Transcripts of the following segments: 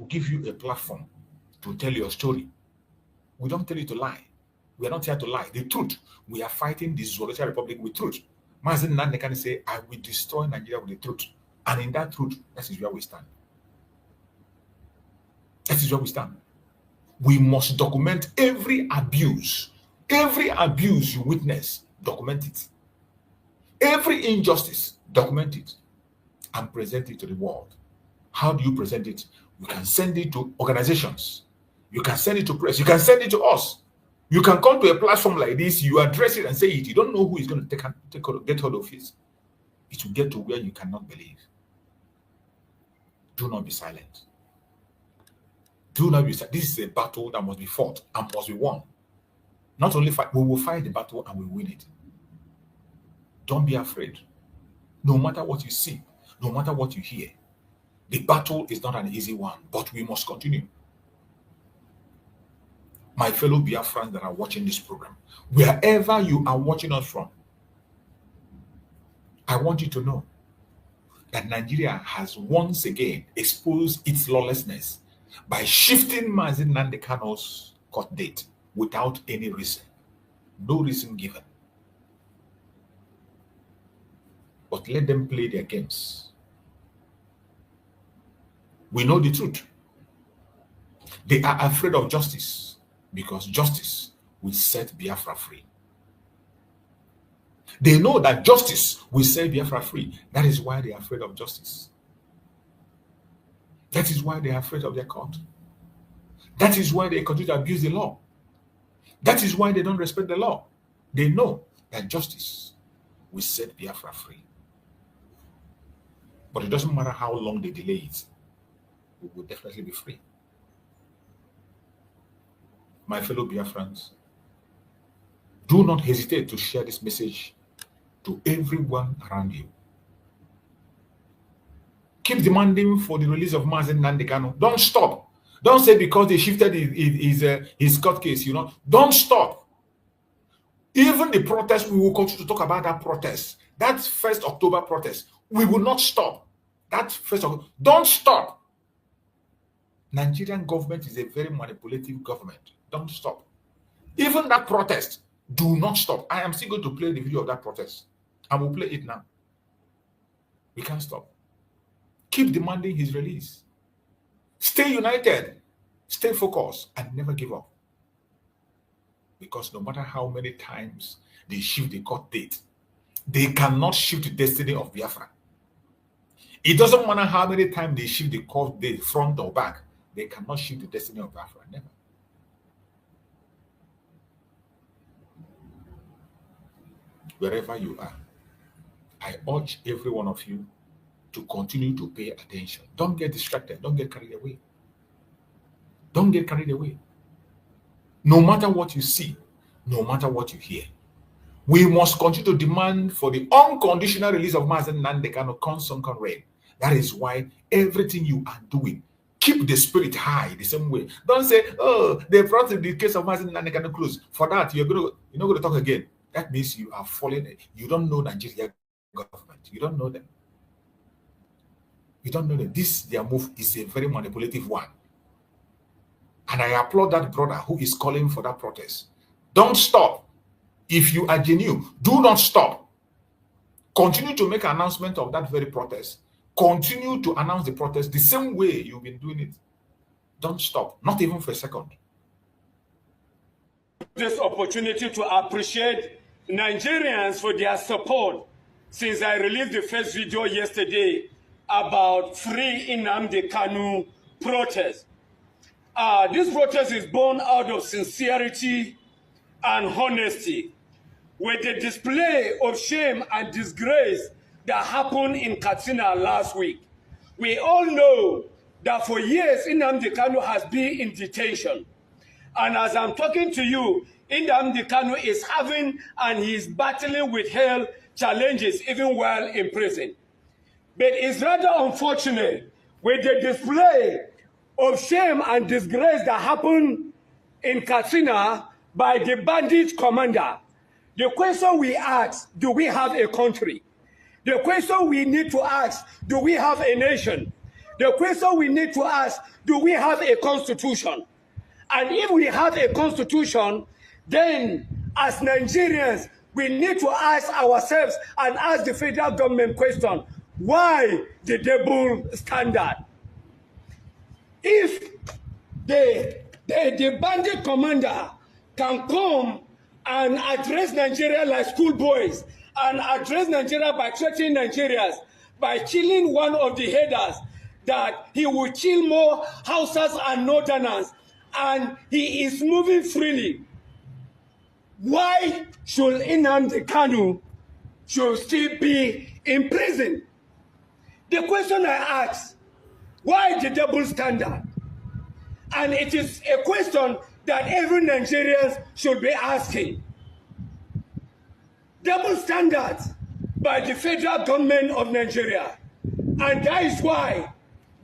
give you a platform to tell your story. We don't tell you to lie. We are not here to lie. The truth. We are fighting the Zoroastrian Republic with truth. Mazi Nnamdi Kanu say, I will destroy Nigeria with the truth. And in that truth, that is where we stand. That is where we stand. We must document every abuse. Every abuse you witness, document it. Every injustice, document it. And present it to the world. How do you present it? You can send it to organizations. You can send it to press. You can send it to us. You can come to a platform like this, you address it and say it. You don't know who is going to get hold of it. It will get to where you cannot believe. Do not be silent. Do not be silent. This is a battle that must be fought and must be won. Not only fight, we will fight the battle and we win it. Don't be afraid. No matter what you see, no matter what you hear, the battle is not an easy one, but we must continue. My fellow Biafrans that are watching this program, wherever you are watching us from, I want you to know that Nigeria has once again exposed its lawlessness by shifting Mazi Nnamdi Kanu's court date without any reason. No reason given. But let them play their games. We know the truth. They are afraid of justice because justice will set Biafra free. They know that justice will set Biafra free. That is why they are afraid of justice. That is why they are afraid of their court. That is why they continue to abuse the law. That is why they don't respect the law. They know that justice will set Biafra free. But it doesn't matter how long they delay it, we will definitely be free. My fellow Biafrans, do not hesitate to share this message to everyone around you. Keep demanding for the release of Mazi Nnamdi Kanu. Don't stop. Don't say because they shifted his court case, Don't stop. Even the protest, we will continue to talk about that protest. That 1st October protest. We will not stop. That 1st October. Don't stop. Nigerian government is a very manipulative government. Don't stop. Even that protest, do not stop. I am still going to play the video of that protest. I will play it now. We can't stop. Keep demanding his release. Stay united. Stay focused and never give up. Because no matter how many times they shift the court date, they cannot shift the destiny of Biafra. It doesn't matter how many times they shift the court date, front or back, they cannot shift the destiny of Biafra. Never. Wherever you are, I urge every one of you to continue to pay attention. Don't get distracted. Don't get carried away. Don't get carried away. No matter what you see, no matter what you hear, we must continue to demand for the unconditional release of Mazi Nnamdi Kanu, constant rain. That is why everything you are doing, keep the spirit high the same way. Don't say, oh, they brought the case of Mazi Nnamdi Kanu close. For that, you're not going to talk again. That means you are falling. You don't know Nigeria government. You don't know them. You don't know them. Their move is a very manipulative one. And I applaud that brother who is calling for that protest. Don't stop. If you are genuine, do not stop. Continue to make an announcement of that very protest. Continue to announce the protest the same way you've been doing it. Don't stop, not even for a second. This opportunity to appreciate Nigerians for their support since I released the first video yesterday about Free Nnamdi Kanu protest. This protest is born out of sincerity and honesty, with the display of shame and disgrace that happened in Katsina last week. We all know that for years Nnamdi Kanu has been in detention. And as I'm talking to you, Nnamdi Kanu is having and he's battling with health challenges even while in prison. But it's rather unfortunate with the display of shame and disgrace that happened in Katsina by the bandit commander. The question we ask, do we have a country? The question we need to ask, do we have a nation? The question we need to ask, do we have a constitution? And if we have a constitution, then as Nigerians, we need to ask ourselves and ask the federal government question, why the double standard? If the bandit commander can come and address Nigeria like schoolboys and address Nigeria by threatening Nigerians, by killing one of the headers, that he will kill more Hausas and Northerners, and he is moving freely. Why should Nnamdi Kanu should still be in prison? The question I ask, why the double standard? And it is a question that every Nigerian should be asking. Double standards by the federal government of Nigeria. And that is why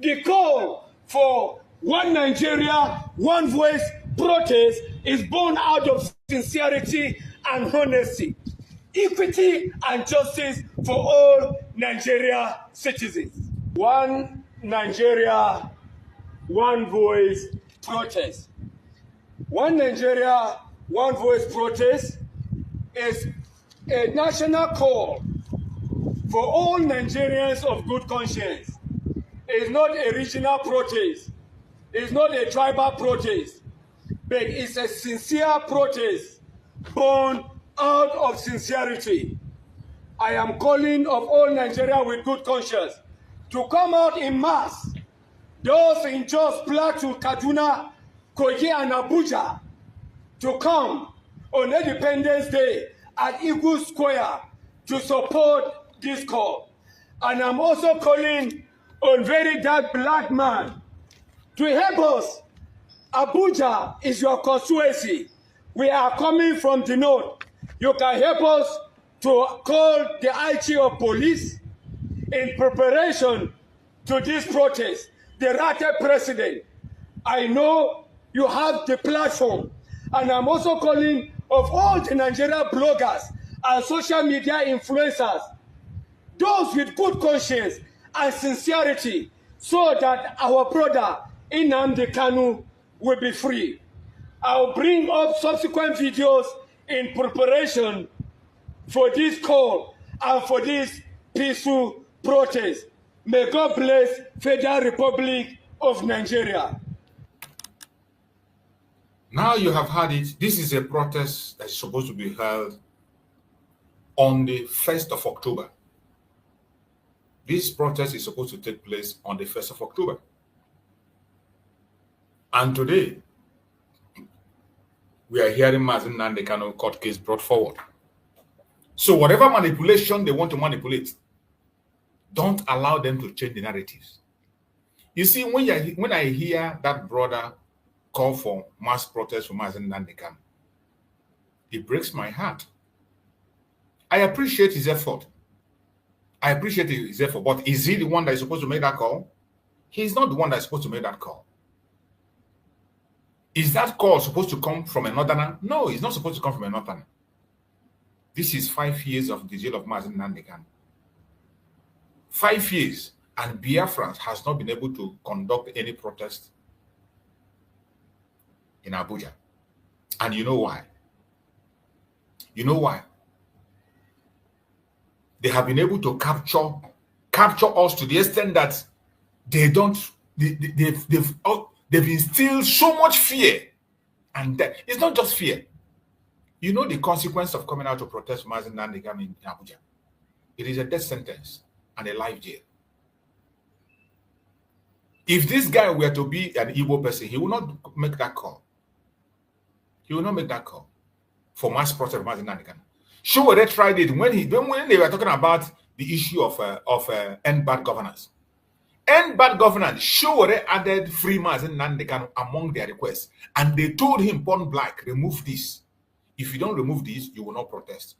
the call for one Nigeria, one voice protest is born out of sincerity and honesty, equity and justice for all Nigeria citizens. One Nigeria, one voice protest. One Nigeria, one voice protest is a national call for all Nigerians of good conscience. It's not a regional protest. It's not a tribal protest. But it's a sincere protest born out of sincerity. I am calling of all Nigeria with good conscience to come out in mass. Those in Jos, Plateau, Kaduna, Kogi, and Abuja to come on Independence Day at Eagle Square to support this call. And I'm also calling on very dark black man to help us. Abuja is your constituency. We are coming from the north. You can help us to call the IG of police in preparation to this protest. The Rata president, I know you have the platform, and I'm also calling of all the Nigerian bloggers and social media influencers, those with good conscience and sincerity, so that our brother Nnamdi Kanu will be free. I'll bring up subsequent videos in preparation for this call and for this peaceful protest. May God bless Federal Republic of Nigeria. Now you have heard it. This is a protest that is supposed to be held on the 1st of October. This protest is supposed to take place on the 1st of October. And today, we are hearing Mazi Nnamdi Kanu court case brought forward. So whatever manipulation they want to manipulate, don't allow them to change the narratives. You see, when I hear that brother call for mass protest for Mazi Nnamdi Kanu, it breaks my heart. I appreciate his effort. But is he the one that is supposed to make that call? He's not the one that is supposed to make that call. Is that call supposed to come from a northerner? No, it's not supposed to come from a northerner. This is 5 years of the jail of Mazi Nnamdi Kanu. 5 years, and Biafrans has not been able to conduct any protest in Abuja. And you know why? You know why? They have been able to capture us to the extent that they've instilled so much fear. And that it's not just fear. You know the consequence of coming out to protest Mazi Nnamdi Kanu in Abuja. It is a death sentence and a life jail. If this guy were to be an Igbo person, he will not make that call. He will not make that call for mass protest of Mazi Nnamdi Kanu. Showore tried it when they were talking about the issue of end bad governance. End bad governance, Showore added free Mazi Nnamdi Kanu among their requests, and they told him point blank, remove this. If you don't remove this, you will not protest.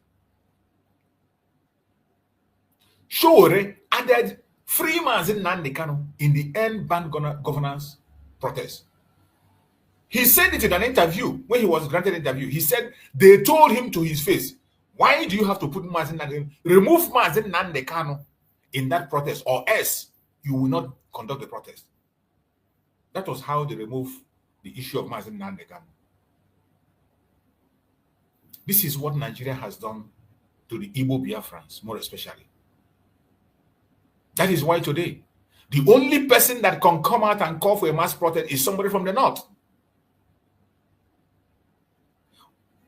Showore added free Mazi Nnamdi Kanu in the end bad governance protest. He said it in an interview when he was granted an interview. He said they told him to his face, why do you have to put Mazi Nnamdi, remove Mazi Nnamdi Kanu in that protest, or else you will not conduct the protest. That was how they removed the issue of Mazi Nnamdi Kanu. This is what Nigeria has done to the Igbo Biafrans, more especially. That is why today, the only person that can come out and call for a mass protest is somebody from the north.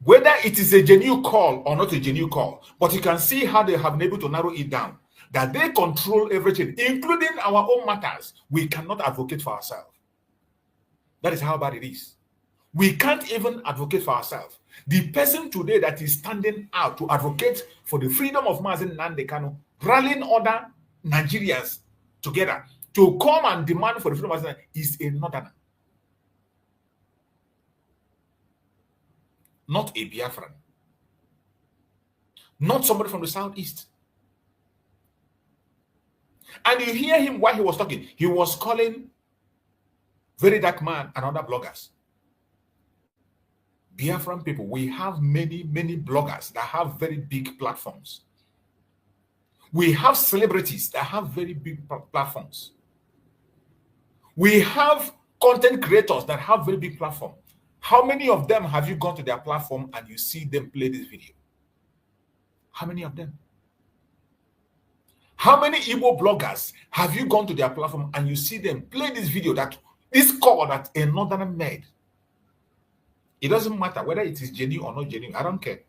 Whether it is a genuine call or not a genuine call, but you can see how they have been able to narrow it down, that they control everything, including our own matters. We cannot advocate for ourselves. That is how bad it is. We can't even advocate for ourselves. The person today that is standing out to advocate for the freedom of Mazi Nnamdi Kanu, rallying other Nigerians together to come and demand for the freedom of Mazi Nnamdi is a northerner, not a Biafran, not somebody from the southeast. And you hear him while he was talking, he was calling Very Dark Man and other bloggers. Biafran people, we have many bloggers that have very big platforms. We have celebrities that have very big platforms. We have content creators that have very big platform. How many of them have you gone to their platform and you see them play this video? How many of them? How many Igbo bloggers have you gone to their platform and you see them play this video, that this call that a northerner made? It doesn't matter whether it is genuine or not genuine. I don't care.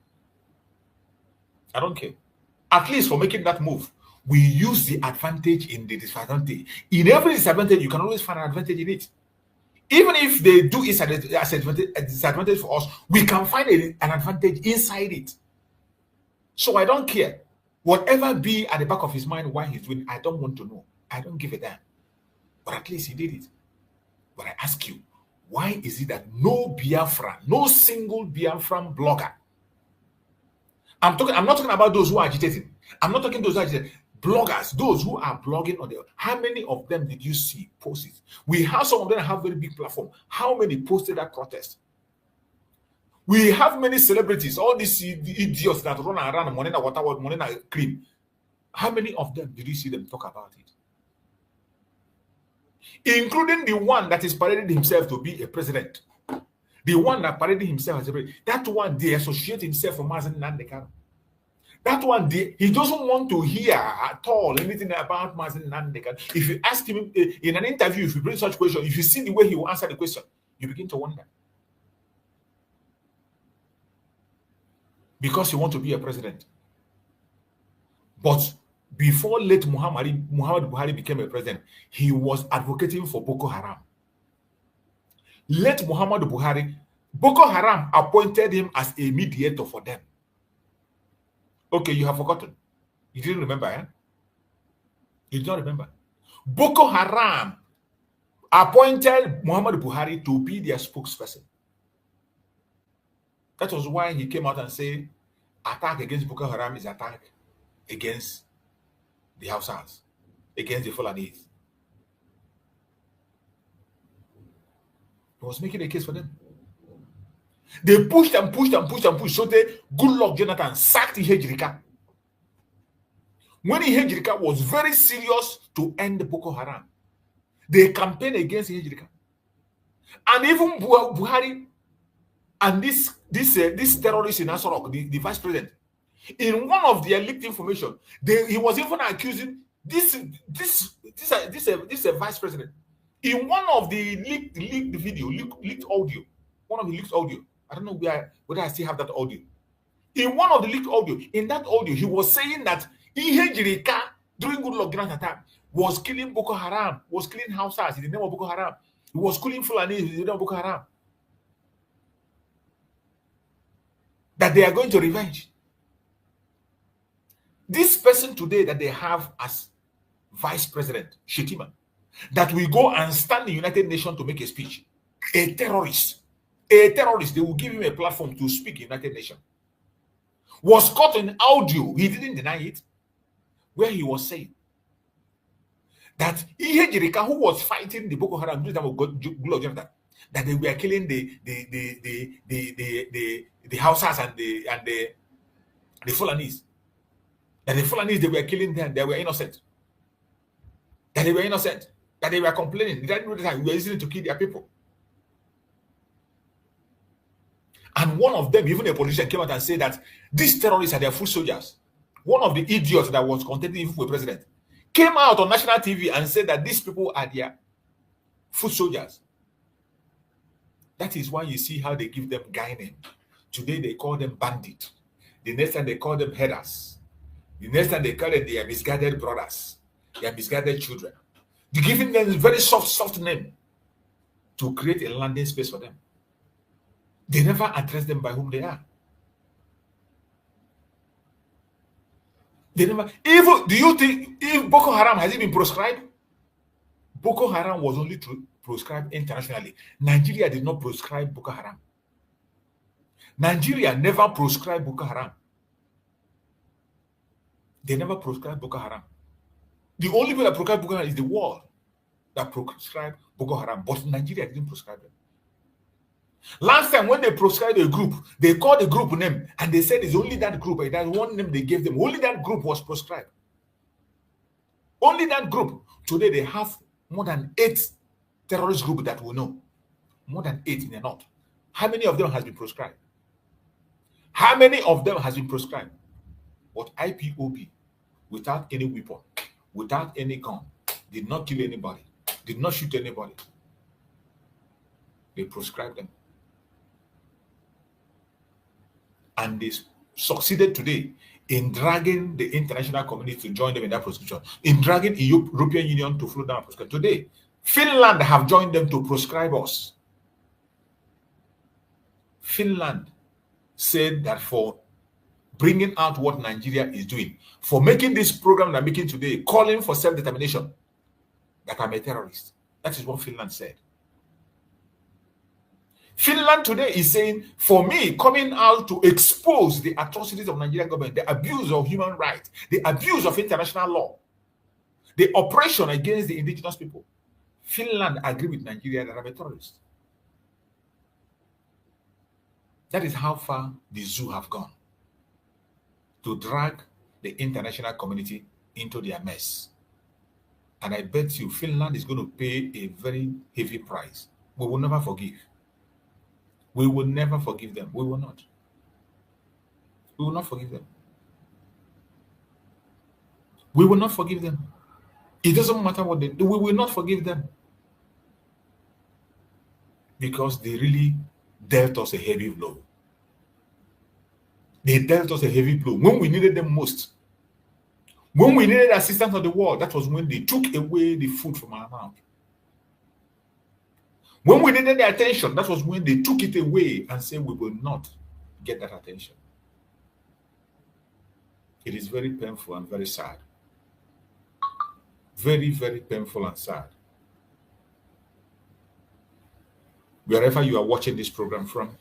I don't care. At least for making that move, we use the advantage in the disadvantage. In every disadvantage, you can always find an advantage in it. Even if they do it as a disadvantage for us, we can find an advantage inside it. So I don't care. Whatever be at the back of his mind why he's doing it, I don't want to know. I don't give a damn. But at least he did it. But I ask you, why is it that no Biafran, no single Biafran blogger, I'm not talking about those who are agitating. I'm not talking those who are agitating. Bloggers, those who are blogging on there, how many of them did you see post it? We have some of them that have very big platform. How many posted that protest? We have many celebrities, all these idiots that run around, money water, money cream. How many of them did you see them talk about it? Including the one that is parading himself to be a president. The one that paraded himself as a president. That one, they associate himself with Mazi Nnamdi Kanu. That one, he doesn't want to hear at all anything about Mazi Nnamdi Kanu. If you ask him in an interview, if you bring such question, if you see the way he will answer the question, you begin to wonder. Because he wants to be a president. But before late Muhammad Buhari became a president, he was advocating for Boko Haram. Late Muhammad Buhari, Boko Haram appointed him as a mediator for them. Okay, you have forgotten. You didn't remember, eh? You don't remember. Boko Haram appointed Muhammad Buhari to be their spokesperson. That was why he came out and said, attack against Boko Haram is attack against the Hausas, against the Fulanese. He was making a case for them. They pushed and pushed and pushed and pushed. So they, good luck, Jonathan sacked Ihejirika. When Ihejirika was very serious to end Boko Haram, they campaigned against Ihejirika. And even Buhari and this terrorist in Asorok, the vice president, in one of their leaked information, he was even accusing this vice president. In one of the leaked video, leaked audio, one of the leaked audio, I don't know whether I still have that audio. In one of the leaked audio, in that audio, he was saying that Ihejirika, during Good Luck Jonathan time, was killing Boko Haram, was killing Hausas in the name of Boko Haram. He was killing Fulani in the name of Boko Haram. That they are going to revenge. This person today that they have as vice president, Shetima, that will go and stand in the United Nations to make a speech. A terrorist, they will give him a platform to speak in the United Nations. Was caught in audio, he didn't deny it, where he was saying that Ihejirika, who was fighting the Boko Haram, that they were killing the Hausas and the Fulanese. That the Fulanese, they were killing them, they were innocent. that they were innocent, that they were complaining. They didn't know that we were using it to kill their people. And one of them, even a politician, came out and said that these terrorists are their foot soldiers. One of the idiots that was contending even for president came out on national TV and said that these people are their foot soldiers. That is why you see how they give them guy name. Today they call them bandit. The next time they call them headers. The next time they call them their misguided brothers, their misguided children. They're giving them a very soft name to create a landing space for them. They never address them by whom they are. They never. Even, do you think if Boko Haram has it been proscribed? Boko Haram was only proscribed internationally. Nigeria did not proscribe Boko Haram. Nigeria never proscribed Boko Haram. They never proscribed Boko Haram. The only people that proscribed Boko Haram is the world that proscribed Boko Haram, but Nigeria didn't proscribe them. Last time when they proscribed a group, they called the group name and they said it's only that group. That one name they gave them. Only that group was proscribed. Only that group. Today they have more than 8 terrorist groups that we know. More than 8 in the north. How many of them has been proscribed? How many of them has been proscribed? But IPOB, without any weapon, without any gun, did not kill anybody, did not shoot anybody. They proscribed them. And they succeeded today in dragging the international community to join them in that proscription, in dragging the European Union to flow down proscription. Today, Finland have joined them to proscribe us. Finland said that for bringing out what Nigeria is doing, for making this program they're making today, calling for self-determination, that I'm a terrorist. That is what Finland said. Finland today is saying, for me, coming out to expose the atrocities of Nigerian government, the abuse of human rights, the abuse of international law, the oppression against the indigenous people, Finland agree with Nigeria that I'm a terrorist. That is how far the zoo have gone to drag the international community into their mess. And I bet you Finland is going to pay a very heavy price. We will never forgive. We will never forgive them. We will not. We will not forgive them. We will not forgive them. It doesn't matter what they do. We will not forgive them. Because they really dealt us a heavy blow. They dealt us a heavy blow when we needed them most. When we needed assistance of the world, that was when they took away the food from our mouth. When we needed the attention, that was when they took it away and said we will not get that attention. It is very painful and very sad. Very, very painful and sad. Wherever you are watching this program from,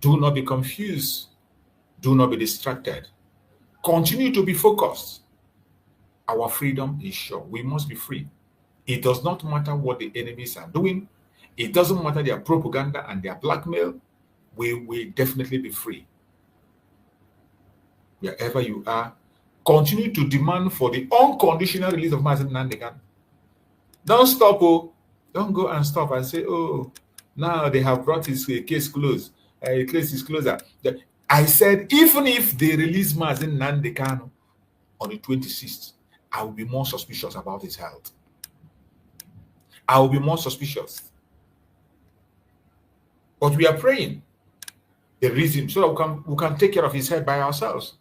do not be confused. Do not be distracted. Continue to be focused. Our freedom is sure. We must be free. It does not matter what the enemies are doing. It doesn't matter their propaganda and their blackmail. We will definitely be free. Wherever you are, continue to demand for the unconditional release of Mazi Nnamdi Kanu. Don't stop. Oh, don't go and stop and say, oh, now they have brought his case closed. The case is closer. I said, even if they release Mazi Nnamdi Kanu on the 26th, I will be more suspicious about his health. I will be more suspicious. But we are praying the reason so that we can take care of his head by ourselves.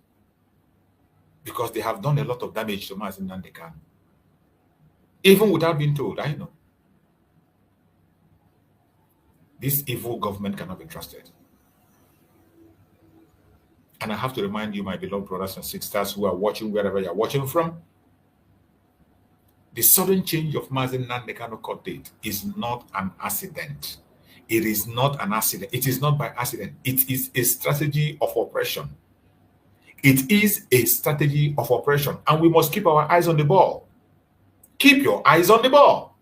Because they have done a lot of damage to Mazi Nnamdi Kanu. Even without being told, I know. This evil government cannot be trusted. And I have to remind you, my beloved brothers and sisters who are watching wherever you are watching from, the sudden change of Mazi Nnamdi Kanu court date is not an accident. It is not an accident. It is not by accident. It is a strategy of oppression. It is a strategy of oppression. And we must keep our eyes on the ball. Keep your eyes on the ball.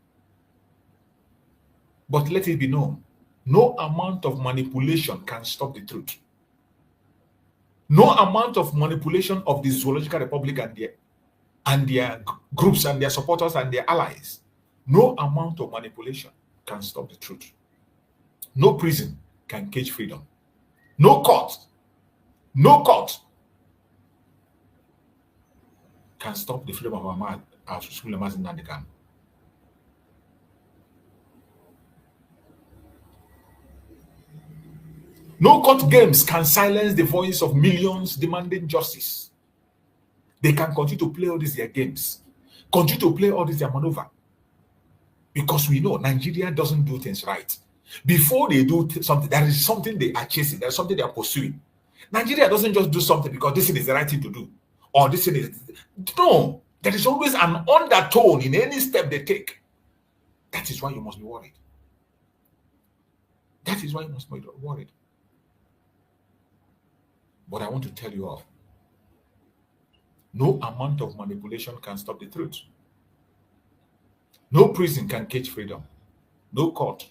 But let it be known, no amount of manipulation can stop the truth. No amount of manipulation of the Zoological Republic and and their groups and their supporters and their allies. No amount of manipulation can stop the truth. No prison can cage freedom. No court can stop the freedom of our man, our Supreme Mazi Nnamdi Kanu. No court games can silence the voice of millions demanding justice. They can continue to play all these their games, continue to play all this their maneuver, because we know Nigeria doesn't do things right. Before they do something, there is something they are chasing, there's something they are pursuing. Nigeria doesn't just do something because this thing is the right thing to do, or this thing is no. There is always an undertone in any step they take. That is why you must be worried. That is why you must be worried. But I want to tell you all, no amount of manipulation can stop the truth. No prison can cage freedom. No court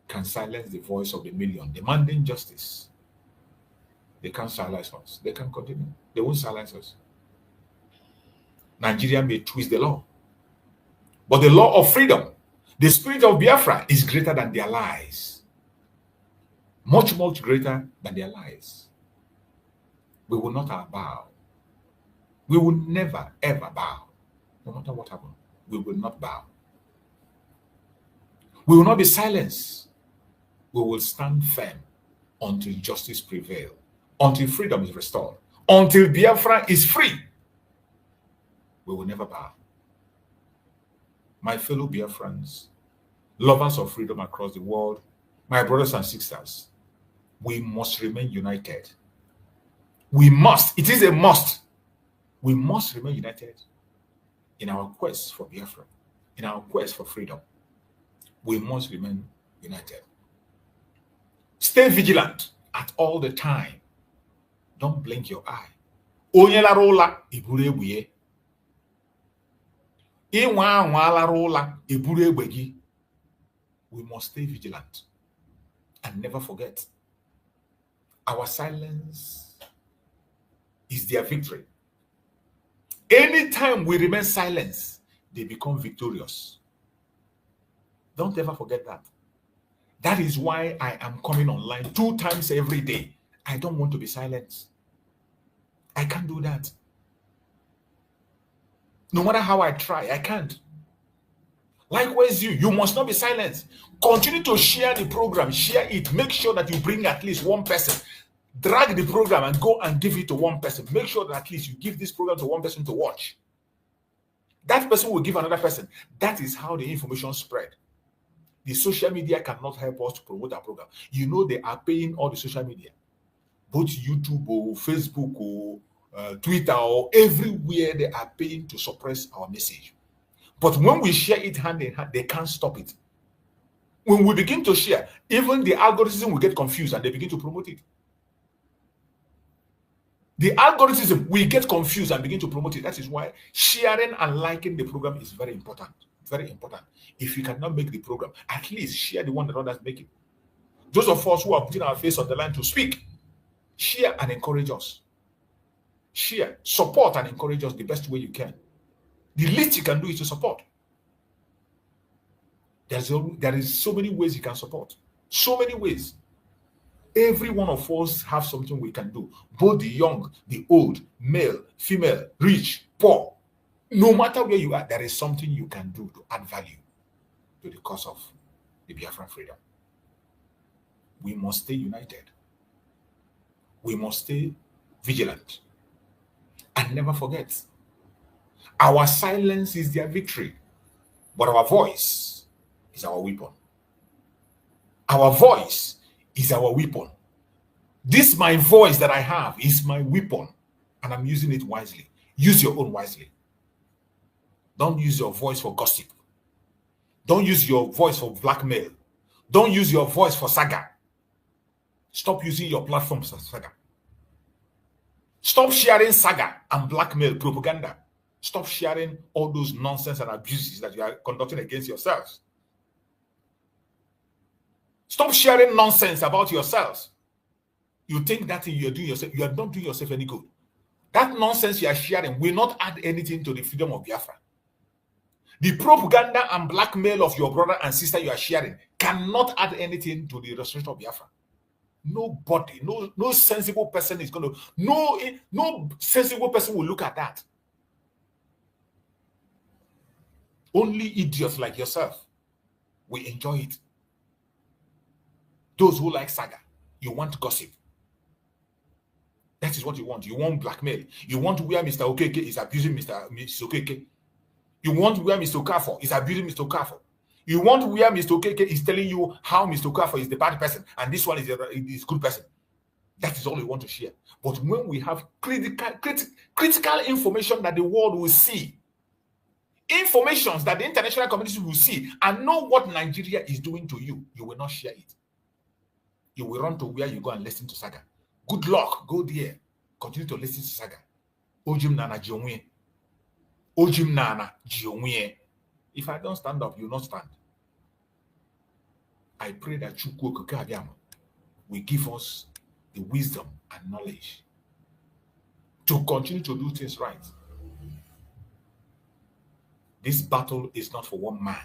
can silence the voice of the million demanding justice. They can't silence us. They can continue. They won't silence us. Nigeria may twist the law, but the law of freedom, the spirit of Biafra, is greater than their lies. Much, much greater than their lies. We will not bow. We will never, ever bow. No matter what happens, we will not bow. We will not be silenced. We will stand firm until justice prevails, until freedom is restored, until Biafra is free. We will never bow. My fellow Biafrans, lovers of freedom across the world, my brothers and sisters, we must remain united. We must. It is a must. We must remain united in our quest for Biafra, in our quest for freedom. We must remain united. Stay vigilant at all the time. Don't blink your eye. Onye lara ụla eburu egbe ya. Ịnwa anwa lara ụla eburu egbe gị. We must stay vigilant and never forget. Our silence is their victory. Anytime we remain silent, they become victorious. Don't ever forget that. That is why I am coming online 2 times every day. I don't want to be silent. I can't do that. No matter how I try, I can't. Likewise, you must not be silent. Continue to share the program. Share it. Make sure that you bring at least one person. Drag the program and go and give it to one person. Make sure that at least you give this program to one person to watch. That person will give another person. That is how the information spread. The social media cannot help us to promote our program. You know, they are paying all the social media, both YouTube or Facebook or Twitter or everywhere. They are paying to suppress our message. But when we share it hand in hand, they can't stop it. When we begin to share, even the algorithm will get confused and they begin to promote it. The algorithm will get confused and begin to promote it. That is why sharing and liking the program is very important. Very important. If you cannot make the program, at least share the one that others make it. Those of us who are putting our face on the line to speak, share and encourage us. Share, support and encourage us the best way you can. The least you can do is to support. There is so many ways you can support. So many ways. Every one of us have something we can do. Both the young, the old, male, female, rich, poor. No matter where you are, there is something you can do to add value to the cause of the Biafran freedom. We must stay united. We must stay vigilant. And never forget, our silence is their victory, but our voice is our weapon. Our voice is our weapon. This my voice that I have is my weapon, and I'm using it wisely. Use your own wisely. Don't use your voice for gossip. Don't use your voice for blackmail. Don't use your voice for saga. Stop using your platform for saga. Stop sharing saga and blackmail propaganda. Stop sharing all those nonsense and abuses that you are conducting against yourselves. Stop sharing nonsense about yourselves. You think that you're doing yourself, you are not doing yourself any good. That nonsense you are sharing will not add anything to the freedom of Biafra. The propaganda and blackmail of your brother and sister you are sharing cannot add anything to the restoration of Biafra. Nobody, no sensible person is going to, no sensible person will look at that. Only idiots like yourself will enjoy it. Those who like saga, you want gossip. That is what you want. You want blackmail. You want where Mr. Okeke is abusing Mr. Okeke. You want where Mr. Okafor is abusing Mr. Okafor. You want where Mr. Okeke is telling you how Mr. Okafor is the bad person and this one is a good person. That is all you want to share. But when we have critical information that the world will see, informations that the international community will see and know what Nigeria is doing to you, you will not share it. You will run to where you go and listen to saga. Good luck. Go there. Continue to listen to saga. Ojim nana jiongwe. Ojim nana jiongwe. If I don't stand up, you will not stand. I pray that Chukwu Okike Abiama will give us the wisdom and knowledge to continue to do things right. This battle is not for one man.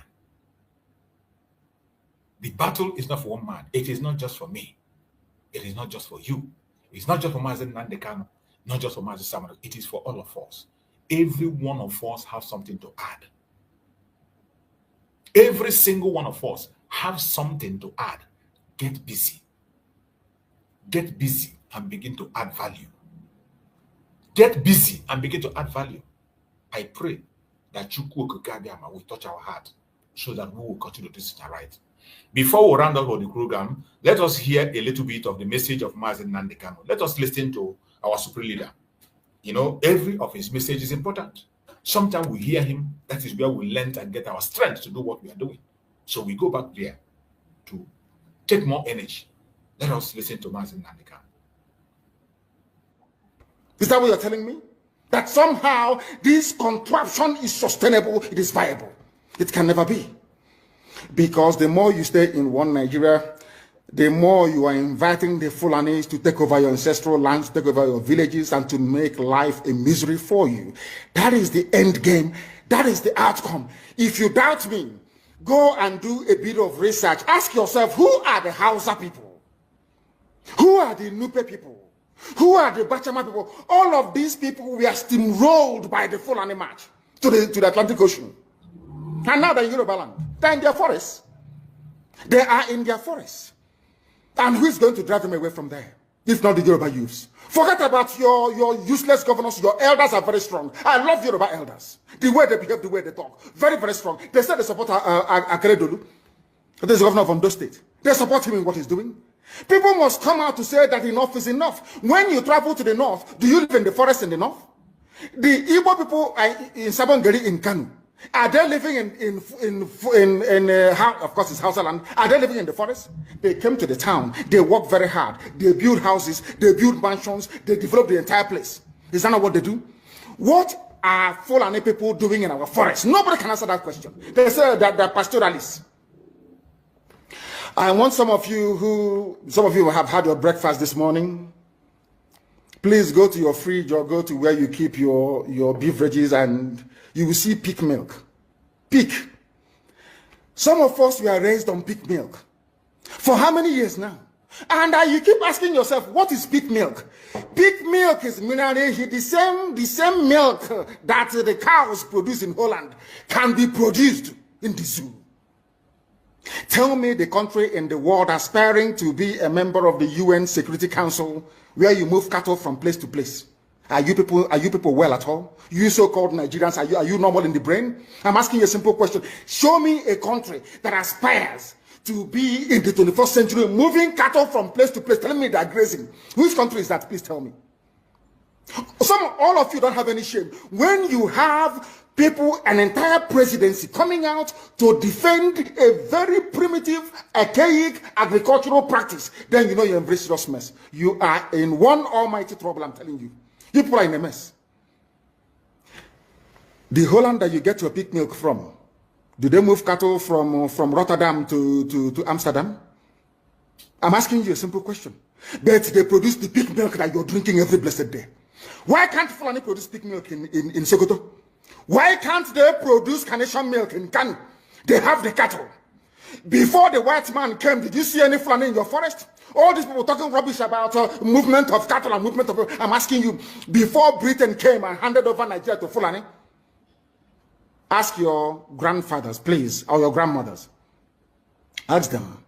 The battle is not for one man. It is not just for me. It is not just for you. It's not just for Mazi Nnamdi Kanu, not just for Mazi Samuel. It is for all of us. Every one of us has something to add. Every single one of us have something to add. Get busy. Get busy and begin to add value. Get busy and begin to add value. I pray that Chukwu Okike Abiama will touch our heart so that we will continue to do things right. Before we round up the program, let us hear a little bit of the message of Mazi Nnamdi Kanu. Let us listen to our supreme leader. You know, every of his message is important. Sometimes we hear him, that is where we learn and get our strength to do what we are doing. So we go back there to take more energy. Let us listen to Mazi Nnamdi Kanu. Is that what you're telling me? That somehow this contraption is sustainable, it is viable. It can never be. Because the more you stay in one Nigeria, the more you are inviting the Fulanis to take over your ancestral lands, take over your villages, and to make life a misery for you. That is the end game. That is the outcome. If you doubt me, go and do a bit of research. Ask yourself, who are the Hausa people? Who are the Nupe people? Who are the Bachama people? All of these people were steamrolled by the Fulani march to the Atlantic Ocean. And now they're in Yoruba land. They're in their forests. They are in their forests. And who is going to drive them away from there? If not the Yoruba youths. Forget about your useless governors. Your elders are very strong. I love Yoruba elders. The way they behave, the way they talk. Very, very strong. They say they support Akeredolu. This is the governor of Ondo State. They support him in what he's doing. People must come out to say that enough is enough. When you travel to the north, do you live in the forest in the north? The Igbo people in Sabongeri in Kanu, are they living of course it's Hausa land, are they living in the forest? They came to the town, they work very hard, they build houses, they build mansions, they develop the entire place. Is that not what they do? What are Fulani people doing in our forest? Nobody can answer that question. They say that they're pastoralists. I want some of you who have had your breakfast this morning, please go to your fridge or go to where you keep your beverages and you will see pig milk. Pig. Some of us were raised on pig milk. For how many years now? And you keep asking yourself, what is pig milk? Pig milk is mineral. The same milk that the cows produce in Holland can be produced in the zoo. Tell me the country in the world aspiring to be a member of the UN Security Council where you move cattle from place to place. Are you people well at all? You so-called Nigerians, are you normal in the brain? I'm asking you a simple question. Show me a country that aspires to be in the 21st century, moving cattle from place to place, telling me they're grazing. Which country is that? Please tell me. All of you don't have any shame. When you have people, an entire presidency coming out to defend a very primitive, archaic agricultural practice, then you know you're in very serious mess. You are in one almighty trouble, I'm telling you. You people are in a mess. The Holland that you get your pig milk from, do they move cattle from Rotterdam to Amsterdam? I'm asking you a simple question. But they produce the pig milk that you're drinking every blessed day. Why can't Fulani produce pig milk in Sokoto? Why can't they produce carnation milk in Kanu? They have the cattle. Before the white man came, did you see any Fulani in your forest? All these people talking rubbish about movement of cattle and movement of... I'm asking you, before Britain came and handed over Nigeria to Fulani, ask your grandfathers, please, or your grandmothers. Ask them.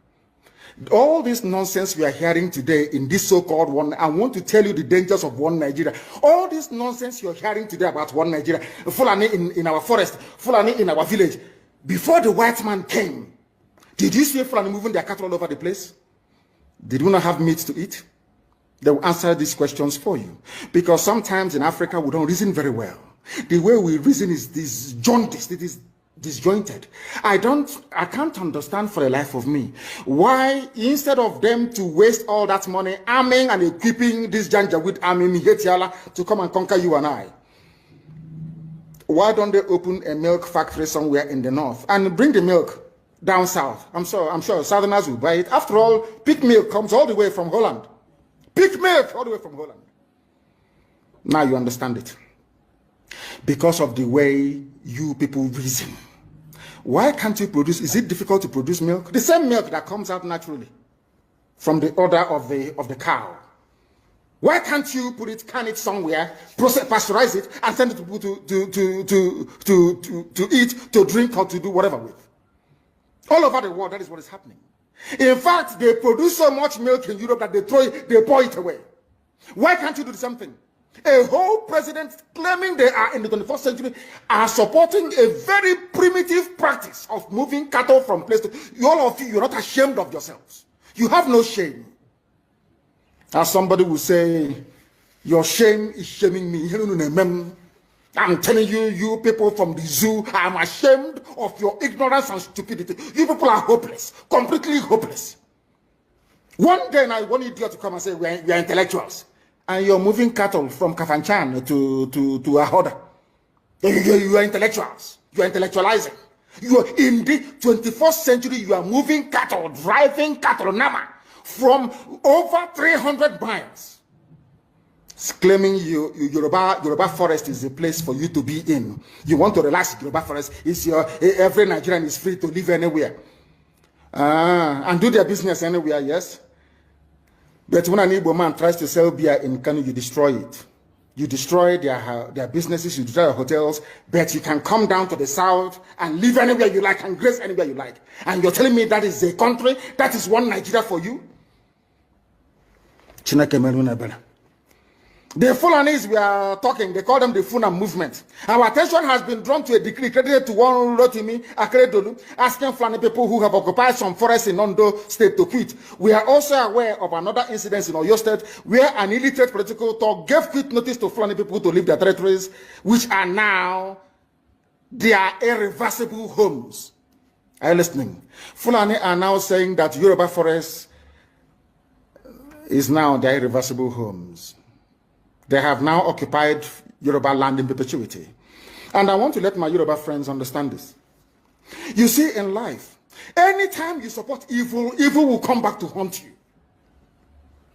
All this nonsense we are hearing today in this so-called one, I want to tell you the dangers of one Nigeria. All this nonsense you're hearing today about one Nigeria, Fulani in our forest, Fulani in our village. Before the white man came, did you see Fulani moving their cattle all over the place? Did we not have meat to eat? They will answer these questions for you. Because sometimes in Africa, we don't reason very well. The way we reason is disjointed. It is disjointed. I can't understand for the life of me why, instead of them to waste all that money arming and equipping this Janjaweed army Mihetiala to come and conquer you and I, why don't they open a milk factory somewhere in the north and bring the milk down south? I'm sure Southerners will buy it. After all, pig milk comes all the way from Holland. Pig milk all the way from Holland. Now you understand it. Because of the way you people reason. Why can't you produce? Is it difficult to produce milk? The same milk that comes out naturally from the udder of the cow. Why can't you can it somewhere, pasteurize it, and send it to people to eat, to drink, or to do whatever with? All over the world, that is what is happening. In fact, they produce so much milk in Europe that they pour it away. Why can't you do the same thing? A whole president claiming they are in the 21st century are supporting a very primitive practice of moving cattle from place to... All of you, you're not ashamed of yourselves. You have no shame. As somebody will say, your shame is shaming me. I'm telling you, you people from the zoo, I'm ashamed of your ignorance and stupidity. You people are hopeless, completely hopeless. One day I want idiot to come and say, we are intellectuals. And you're moving cattle from Kafanchan to Ahoda. You are intellectuals. You are intellectualizing. You are in the 21st century, you are moving cattle, driving cattle, Nama, from over 300 miles. It's claiming Yoruba forest is a place for you to be in. You want to relax, Yoruba forest. Every Nigerian is free to live anywhere. And do their business anywhere, yes? But when an Igbo man tries to sell beer in Kanu, you destroy it. You destroy their businesses, you destroy their hotels, but you can come down to the south and live anywhere you like and grace anywhere you like. And you're telling me that is a country, that is one Nigeria for you? The Fulanis we are talking, they call them the Funa movement. Our attention has been drawn to a decree credited to one Rotimi Akeredolu, asking Fulani people who have occupied some forests in Ondo State to quit. We are also aware of another incident in Oyo State where an illiterate political talk gave quit notice to Fulani people to leave their territories, which are now their irreversible homes. Are you listening? Fulani are now saying that Yoruba forest is now their irreversible homes. They have now occupied Yoruba land in perpetuity. And I want to let my Yoruba friends understand this. You see, in life, anytime you support evil, evil will come back to haunt you.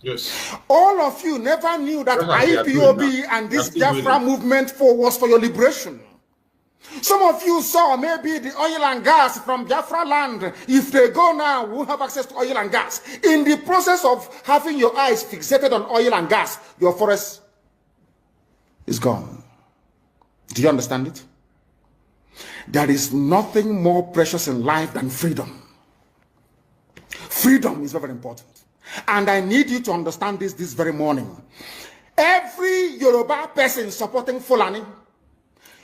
Yes. All of you never knew that IPOB and this Biafra movement was for your liberation. Some of you saw maybe the oil and gas from Biafra land. If they go now, we'll have access to oil and gas. In the process of having your eyes fixated on oil and gas, your forest is gone. Do you understand it? There is nothing more precious in life than freedom. Freedom is very important. And I need you to understand this very morning. Every Yoruba person supporting Fulani,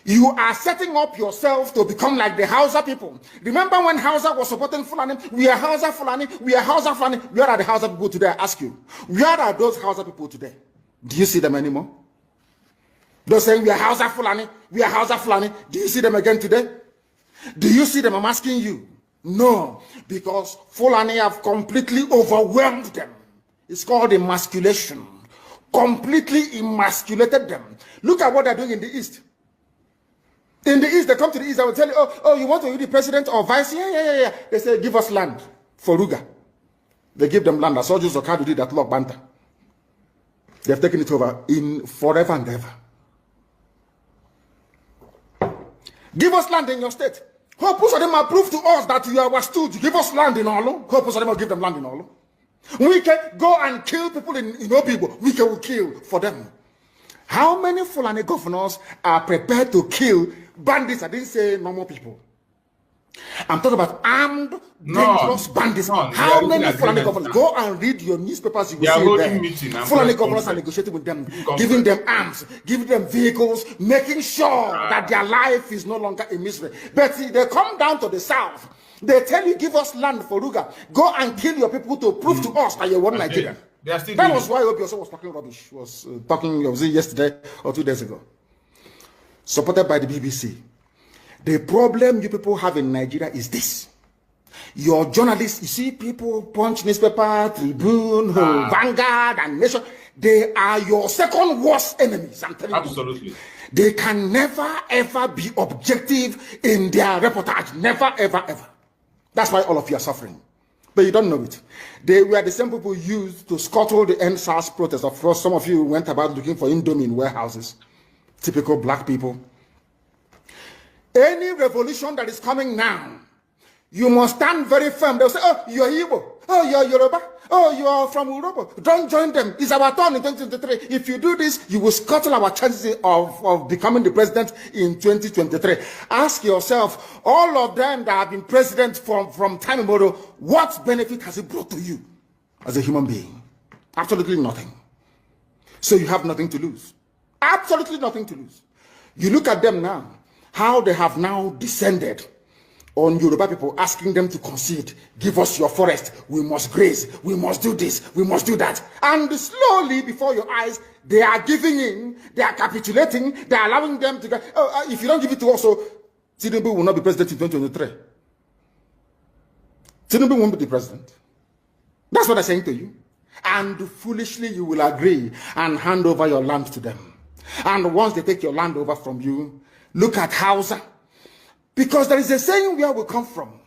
you are setting up yourself to become like the Hausa people. Remember when Hausa was supporting Fulani? We are Hausa Fulani, we are Hausa Fulani. Where are the Hausa people today? I ask you. Where are those Hausa people today? Do you see them anymore? They're saying we are Hausa Fulani, we are Hausa Fulani. Do you see them again today? Do you see them? I'm asking you. No, because Fulani have completely overwhelmed them. It's called emasculation. Completely emasculated them. Look at what they're doing in the East. In the East, they come to the East, I will tell you, oh, you want to be the president or vice? Yeah. They say, give us land for Ruga. They give them land. As Ojo Zokadu did that Lord Banta. They have taken it over in forever and ever. Give us land in your state. Hope of them prove to us that you are our stooge. Give us land in Olo. Hope of them will give them land in Olo. We can go and kill people in Obibo. We can kill for them. How many Fulani governors are prepared to kill bandits? I didn't say normal people. I'm talking about armed, dangerous bandits. How many Fulani governors? Go and read your newspapers. You will see there. Fulani governors are negotiating with them, giving them arms, giving them vehicles, making sure that their life is no longer a misery. But they come down to the south. They tell you, give us land for Ruga. Go and kill your people to prove to us that you're one Nigerian. That was why Obioso was talking rubbish. Was yesterday or 2 days ago. Supported by the BBC. The problem you people have in Nigeria is this. Your journalists, you see people, Punch newspaper, Tribune, Vanguard, and Nation, they are your second worst enemies. I'm telling you. Absolutely. They can never, ever be objective in their reportage. Never, ever, ever. That's why all of you are suffering. But you don't know it. They were the same people used to scuttle the NSAS protest. Of course, some of you went about looking for Indomie in warehouses. Typical black people. Any revolution that is coming now, you must stand very firm. They'll say, oh, you're Igbo. Oh, you're Yoruba. Oh, you are from Europe. Don't join them. It's our turn in 2023. If you do this, you will scuttle our chances of becoming the president in 2023. Ask yourself, all of them that have been president from time immemorial, what benefit has it brought to you as a human being? Absolutely nothing. So you have nothing to lose. Absolutely nothing to lose. You look at them now, how they have now descended on Yoruba people, asking them to concede, give us your forest, we must graze, we must do this, we must do that. And slowly, before your eyes, they are giving in, they are capitulating, they are allowing them to go, if you don't give it to us, so Tinubu will not be president in 2023. Tinubu won't be the president. That's what I'm saying to you. And foolishly, you will agree and hand over your land to them. And once they take your land over from you, look at Hausa. Because there is a saying where we come from.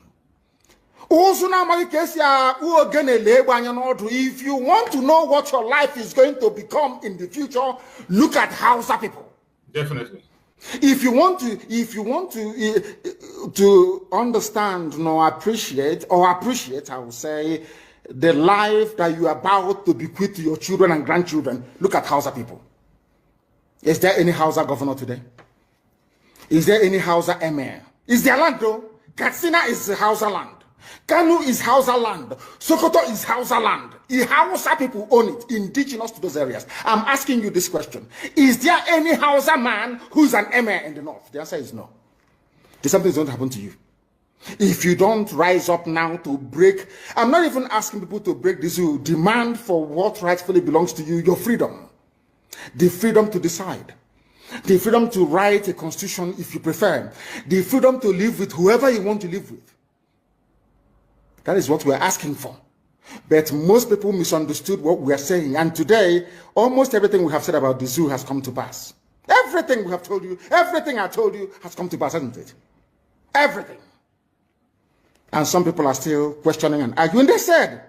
If you want to know what your life is going to become in the future, look at Hausa people. Definitely. If you want to understand or appreciate, I will say, the life that you are about to bequeath to your children and grandchildren, look at Hausa people. Is there any Hausa governor today? Is there any Hausa emir? Is their land though? Katsina is Hausa land. Kanu is Hausa land. Sokoto is Hausa land. Hausa people own it, indigenous to those areas. I'm asking you this question. Is there any Hausa man who's an emir in the north? The answer is no. Something's going to happen to you. If you don't rise up now to break, I'm not even asking people to break this rule. Demand for what rightfully belongs to you, your freedom. The freedom to decide. The freedom to write a constitution if you prefer. The freedom to live with whoever you want to live with. That is what we're asking for. But most people misunderstood what we are saying. And today, almost everything we have said about the zoo has come to pass. Everything we have told you, everything I told you has come to pass, hasn't it? Everything. And some people are still questioning and arguing. They said,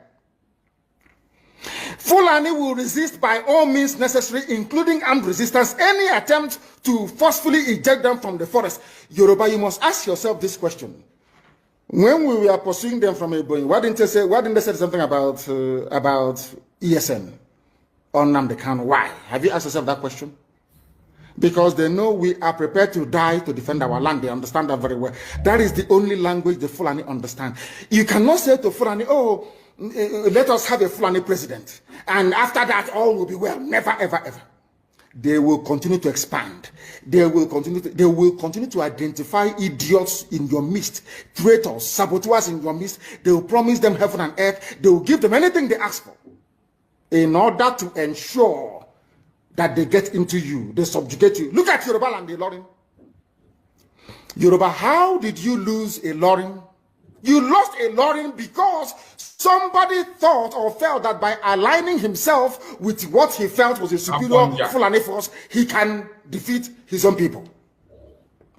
Fulani will resist by all means necessary, including armed resistance, any attempt to forcefully eject them from the forest. Yoruba, you must ask yourself this question. When we were pursuing them from Ebonyi, why didn't they say something about ESN or Nnamdi Kanu? Why? Have you asked yourself that question? Because they know we are prepared to die to defend our land. They understand that very well. That is the only language the Fulani understand. You cannot say to Fulani, oh, let us have a Fulani president, and after that all will be well. Never, ever, ever. They will continue to expand. They will continue to identify idiots in your midst, traitors, saboteurs in your midst. They will promise them heaven and earth. They will give them anything they ask for in order to ensure that they get into you, they subjugate you. Look at Yoruba and the Ilorin. Yoruba, how did you lose a Ilorin? You lost a Ilorin because somebody thought or felt that by aligning himself with what he felt was a superior Fulani force, he can defeat his own people.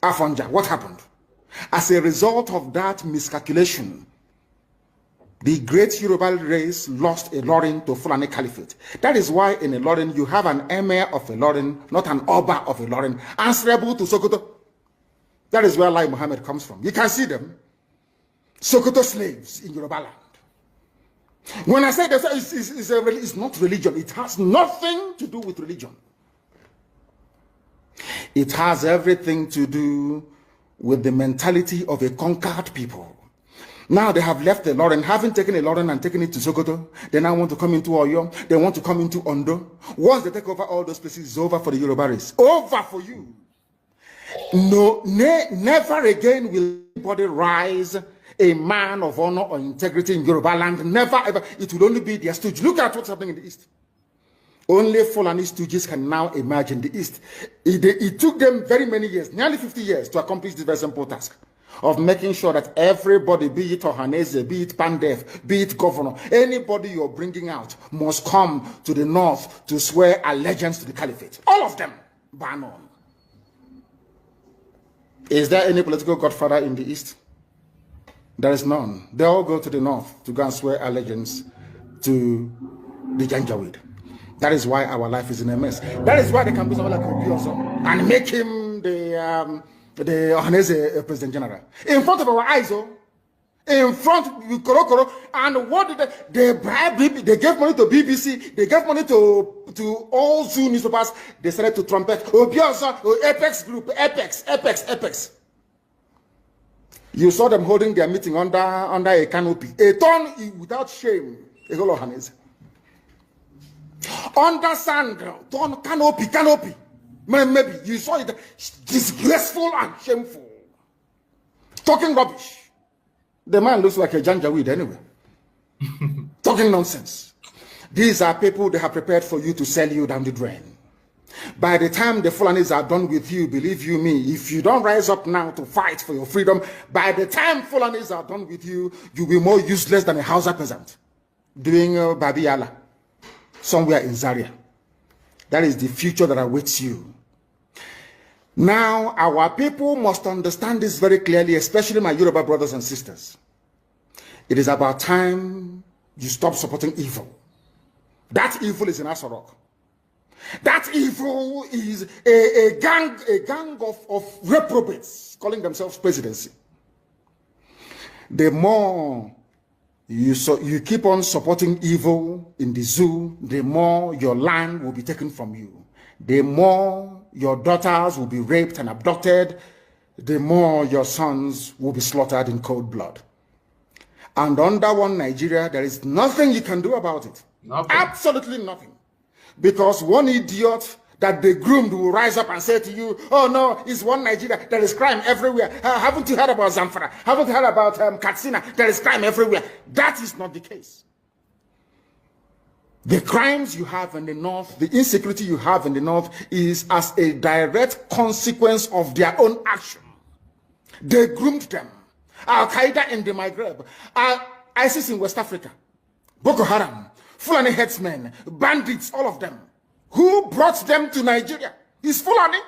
Afonja, what happened? As a result of that miscalculation, The great Yoruba race lost Ilorin to Fulani Caliphate. That is why in Ilorin you have an emir of Ilorin, not an Oba of Ilorin, answerable to Sokoto. That is where Lai Muhammad comes from. You can see them. Sokoto slaves in Yoruba land. When I say that it's not religion, it has nothing to do with religion. It has everything to do with the mentality of a conquered people. Now they have left the Ilorin, having taken Ilorin and taken it to Sokoto. They now want to come into Oyo. They want to come into Ondo. Once they take over all those places, it's over for the Yoruba race. Over for you. No, never again will anybody rise a man of honor or integrity in Yoruba land. Never ever. It will only be their stooge. Look at what's happening in the East. Only Fulani stooges can now emerge in the East. It took them very many years, nearly 50 years, to accomplish this very simple task of making sure that everybody, be it Ohanese, be it Pandef, be it governor, anybody you're bringing out must come to the north to swear allegiance to the caliphate. All of them, bar none. Is there any political godfather in the East? There is none. They all go to the north to go and swear allegiance to the Janjaweed. That is why our life is in a mess. That is why they can be someone like Obi also and make him the Ohanese President General. In front of our eyes, in front of Koro. And what did they bribe? They gave money to BBC, they gave money to all Zoo newspapers. They started to trumpet Obi also, Apex Group, Apex. You saw them holding their meeting under a canopy. A ton without shame. A whole Ohanese. Under sand, ton canopy. Maybe you saw it disgraceful and shameful. Talking rubbish. The man looks like a Janjaweed anyway. Talking nonsense. These are people they have prepared for you to sell you down the drain. By the time the Fulanis are done with you, believe you me, if you don't rise up now to fight for your freedom, by the time Fulanis are done with you, you'll be more useless than a Hausa peasant doing Babiyala somewhere in Zaria. That is the future that awaits you. Now, our people must understand this very clearly, especially my Yoruba brothers and sisters. It is about time you stop supporting evil. That evil is in Asorok. That evil is a gang of reprobates calling themselves presidency. The more you keep on supporting evil in the zoo, the more your land will be taken from you. The more your daughters will be raped and abducted, the more your sons will be slaughtered in cold blood. And under one Nigeria, there is nothing you can do about it. Nothing. Absolutely nothing. Because one idiot that they groomed will rise up and say to you, oh no, it's one Nigeria, there is crime everywhere. Haven't you heard about Zamfara? Haven't you heard about Katsina? There is crime everywhere. That is not the case. The crimes you have in the north, the insecurity you have in the north is as a direct consequence of their own action. They groomed them. Al-Qaeda in the Maghreb, ISIS in West Africa, Boko Haram, Fulani headsmen, bandits, all of them. Who brought them to Nigeria? It's Fulani.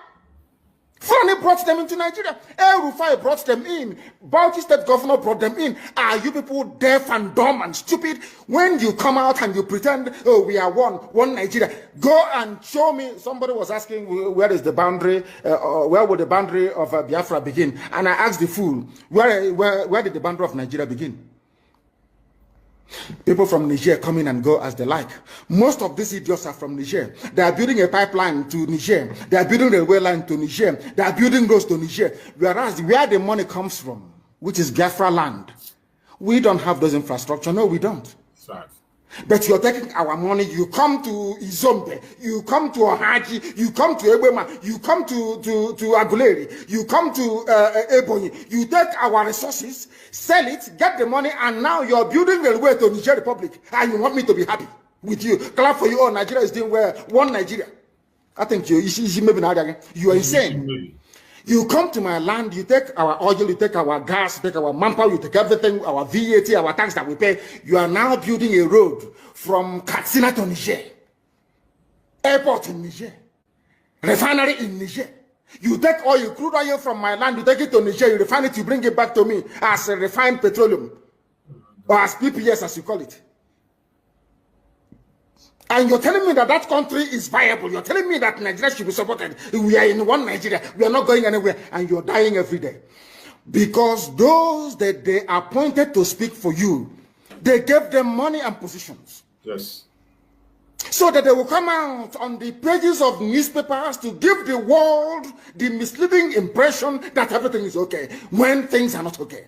Fulani brought them into Nigeria. El Rufai brought them in. Bauchi State Governor brought them in. Are you people deaf and dumb and stupid? When you come out and you pretend, oh, we are one Nigeria, go and show me. Somebody was asking, where is the boundary, where would the boundary of Biafra begin? And I asked the fool, where did the boundary of Nigeria begin? People from Niger come in and go as they like. Most of these idiots are from Niger. They are building a pipeline to Niger. They are building a railway line to Niger. They are building roads to Niger. Whereas where the money comes from, which is Biafra land, we don't have those infrastructure. No, we don't. Sorry. But you're taking our money. You come to Izombe, you come to Ohaji, you come to Ebema, you come to Aguleri, you come to Ebonyi. You take our resources, sell it, get the money, and now you're building a way to Niger Republic. And you want me to be happy with you? Clap for you. Oh, Nigeria is doing well. One Nigeria. I think you are insane. You come to my land, you take our oil, you take our gas, you take our manpower, you take everything, our VAT, our tax that we pay. You are now building a road from Katsina to Niger, airport in Niger, refinery in Niger. You take oil, crude oil from my land, you take it to Niger, you refine it, you bring it back to me as a refined petroleum. or as PPS as you call it. And you're telling me that that country is viable. You're telling me that Nigeria should be supported. We are in one Nigeria. We are not going anywhere. And you're dying every day. Because those that they appointed to speak for you, they gave them money and positions. Yes. So that they will come out on the pages of newspapers to give the world the misleading impression that everything is okay, when things are not okay.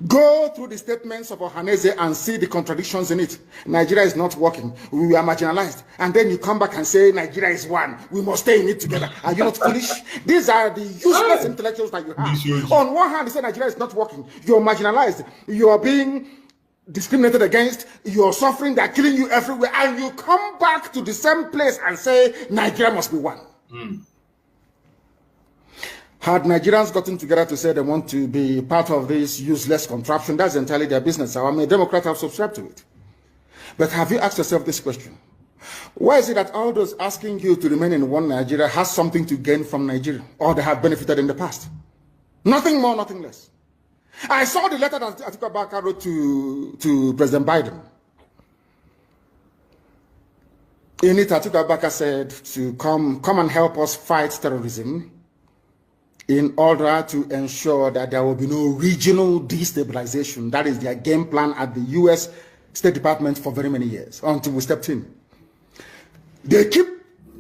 Go through the statements of Ohaneze and see the contradictions in it. Nigeria is not working. We are marginalized. And then you come back and say Nigeria is one. We must stay in it together. Are you not foolish? These are the useless intellectuals that you have. On one hand, you say Nigeria is not working. You're marginalized. You are being discriminated against. You're suffering. They're killing you everywhere. And you come back to the same place and say Nigeria must be one. Had Nigerians gotten together to say they want to be part of this useless contraption, that's entirely their business. I'm a Democrat, I've subscribed to it. But have you asked yourself this question? Why is it that all those asking you to remain in one Nigeria has something to gain from Nigeria, or they have benefited in the past? Nothing more, nothing less. I saw the letter that Atiku Abubakar wrote to President Biden. In it, Atiku Abubakar said to come and help us fight terrorism, in order to ensure that there will be no regional destabilization. That is their game plan at the U.S. State Department for very many years, until we stepped in. They keep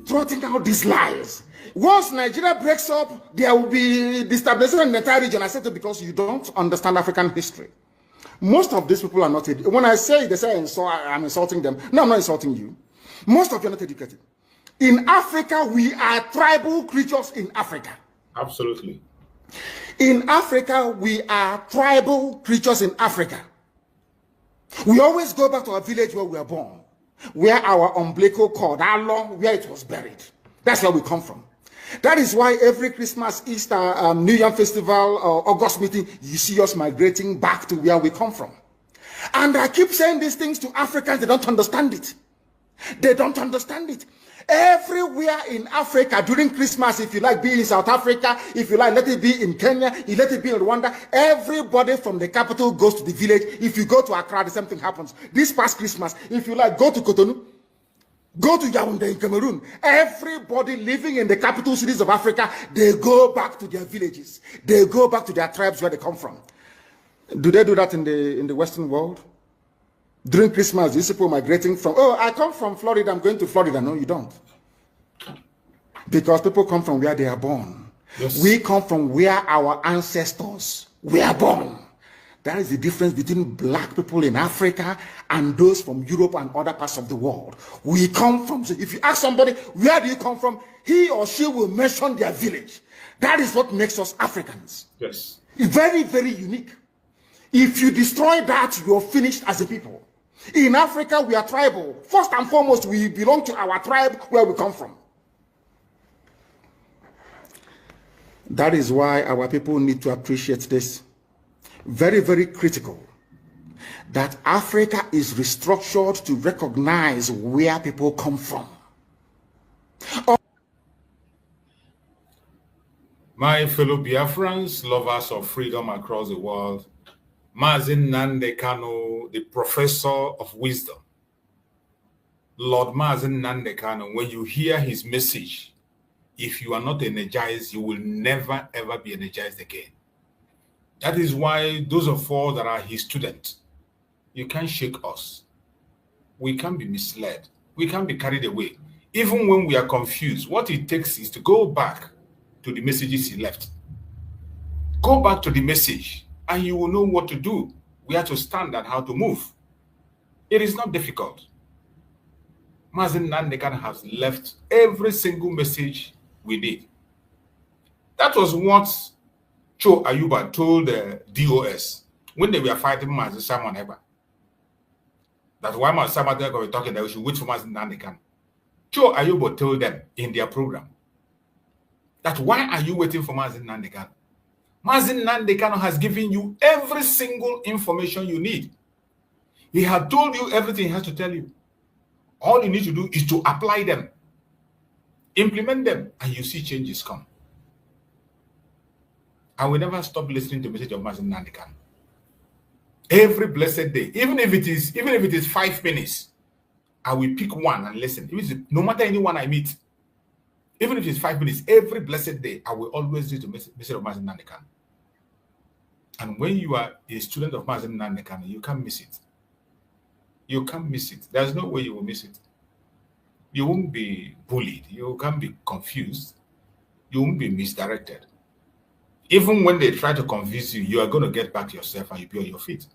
trotting out these lies. Once Nigeria breaks up, there will be destabilization in the entire region. I said it because you don't understand African history. Most of these people are not educated. When I say, they say I'm insulting them. No, I'm not insulting you. Most of you are not educated. In Africa, we are tribal creatures in Africa. Absolutely. In Africa, we are tribal creatures in Africa. We always go back to our village where we were born, where our umbilical cord, how long, where it was buried. That's where we come from. That is why every Christmas, Easter, New Year festival, August meeting, you see us migrating back to where we come from. And I keep saying these things to Africans, they don't understand it. They don't understand it. Everywhere in Africa during Christmas, if you like, be in South Africa, if you like, let it be in Kenya, let it be in Rwanda, everybody from the capital goes to the village. If you go to Accra, the same thing happens. This past Christmas, if you like, go to Cotonou, go to Yaoundé in Cameroon. Everybody living in the capital cities of Africa, they go back to their villages. They go back to their tribes where they come from. Do they do that in the Western world? During Christmas, these people migrating from, oh, I come from Florida, I'm going to Florida. No, you don't. Because people come from where they are born. Yes. We come from where our ancestors were born. That is the difference between black people in Africa and those from Europe and other parts of the world. We come from, so if you ask somebody, where do you come from? He or she will mention their village. That is what makes us Africans. Yes. Very, very unique. If you destroy that, you're finished as a people. In Africa, we are tribal. First and foremost, we belong to our tribe where we come from. That is why our people need to appreciate this. Very, very critical. That Africa is restructured to recognize where people come from. My fellow Biafrans, lovers of freedom across the world, Mazi Nnamdi Kanu, the professor of wisdom. Lord Mazi Nnamdi Kanu, when you hear his message, if you are not energized, you will never ever be energized again. That is why those of us that are his students, you can't shake us. We can't be misled. We can't be carried away. Even when we are confused, what it takes is to go back to the messages he left. Go back to the message, and you will know what to do, where to stand, and how to move. It is not difficult. Mazi Nnamdi Kanu has left every single message we need. That was what Cho Ayuba told the DOS when they were fighting Mazi Simon Eba. That's why Mazi Simon Eba were talking that we should wait for Mazi Nnamdi Kanu. Cho Ayuba told them in their program that why are you waiting for Mazi Nnamdi Kanu? Mazi Nnamdi Kanu has given you every single information you need. He had told you everything he has to tell you. All you need to do is to apply them, implement them, and you see changes come. I will never stop listening to the message of Mazi Nnamdi Kanu. Every blessed day, even if it is 5 minutes, I will pick one and listen. No matter anyone I meet, even if it's 5 minutes, every blessed day, I will always do the message of Mazi Nnamdi Kanu. And when you are a student of Mazi Nnamdi Kanu, you can't miss it. You can't miss it. There's no way you will miss it. You won't be bullied. You can't be confused. You won't be misdirected. Even when they try to convince you, you are going to get back yourself and you'll be on your feet.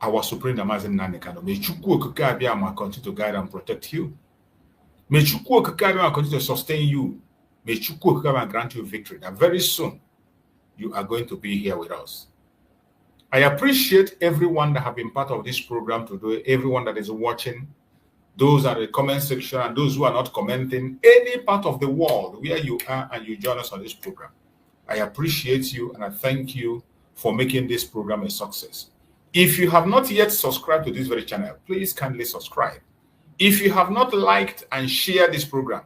Our Supreme Mazi Nnamdi Kanu, may Chukwu Okike Abiyama continue to guide and protect you. May Chukwu Okike Abiyama continue to sustain you. May Chukwu Okike Abiyama grant you victory. That very soon, you are going to be here with us. I appreciate everyone that have been part of this program today, everyone that is watching, those are in the comment section, and those who are not commenting, any part of the world where you are and you join us on this program. I appreciate you and I thank you for making this program a success. If you have not yet subscribed to this very channel, please kindly subscribe. If you have not liked and shared this program,